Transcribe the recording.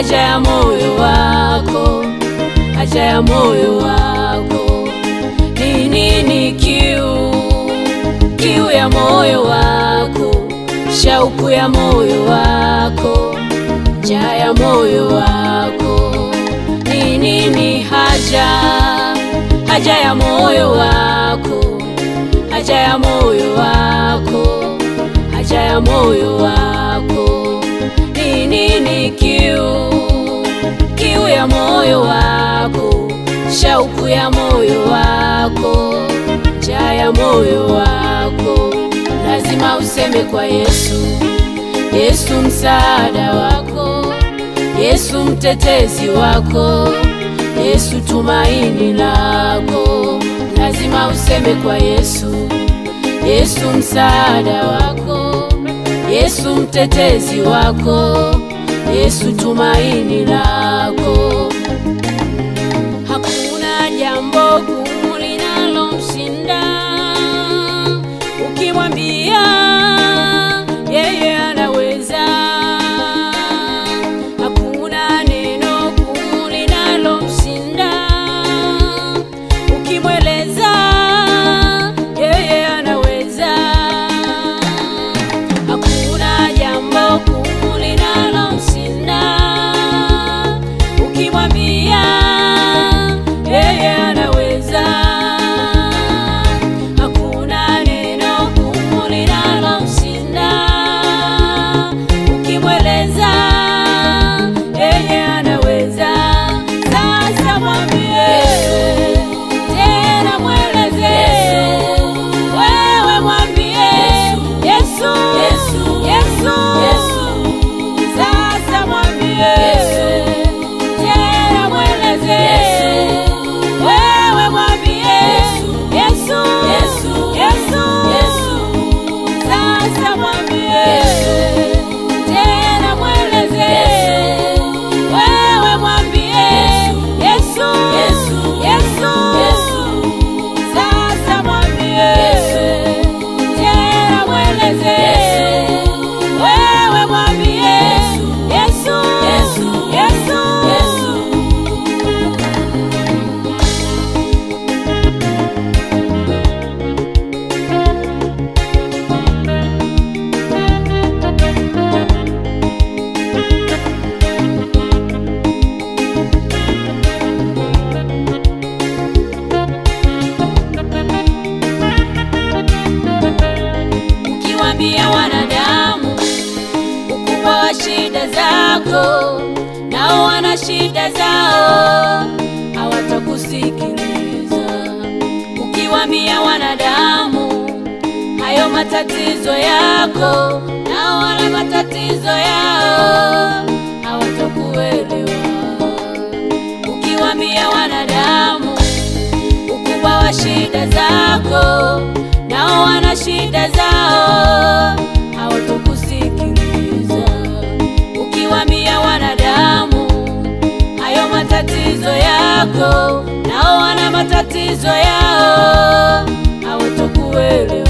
haja ya moyo wako, haja ya moyo wako. Ni nini kiu ya moyo wako, shauku ya moyo wako, njaa ya moyo wako. Ni nini haja ya moyo wako, haja ya moyo wako, haja ya moyo wako. Ni nini kiu ya moyo wako, shauku ya moyo wako, njaa ya moyo wako. Lazima useme kwa Yesu, Yesu msaada wako, Yesu mtetezi wako, Yesu tumaini lako. Lazima useme kwa Yesu, Yesu msaada wako, Yesu mtetezi wako, Yesu tumaini lako. Hakuna jambo gumu linalomshinda ukimwambia yeye anaweza. Hakuna neno gumu linalomshinda ukimweleza yeye anaweza. Hakuna jambo gumu linalomshinda ukimwambia yeye anaweza. Hakuna neno gumu linalomshinda ukimweleza yeye anaweza. Sasa mwambie tena, mweleze wewe, mwambie Yesu, Yesu, Yesu. Sasa mwambie tena, mweleze wewe, mwambie Yesu, Yesu, Yesu. Sasa mwambie tena, mweleze wewe, mwambie Yesu, Yesu, Yesu. Sasa mwambie tena, mweleze wewe, mwambie Yesu, Yesu, Yesu. Ukiwaambia wanadamu ukubwa wa shida zako, nao wana shida zao, hawatakusikiliza. Ukiwaambia wanadamu hayo matatizo yako, nao wana matatizo yao, hawatakuelewa. Ukiwaambia wanadamu ukubwa wa shida zako, nao wana shida zao, hawatakusikiliza. Ukiwaambia wanadamu hayo matatizo yako, nao wana matatizo yao, hawatakuelewa.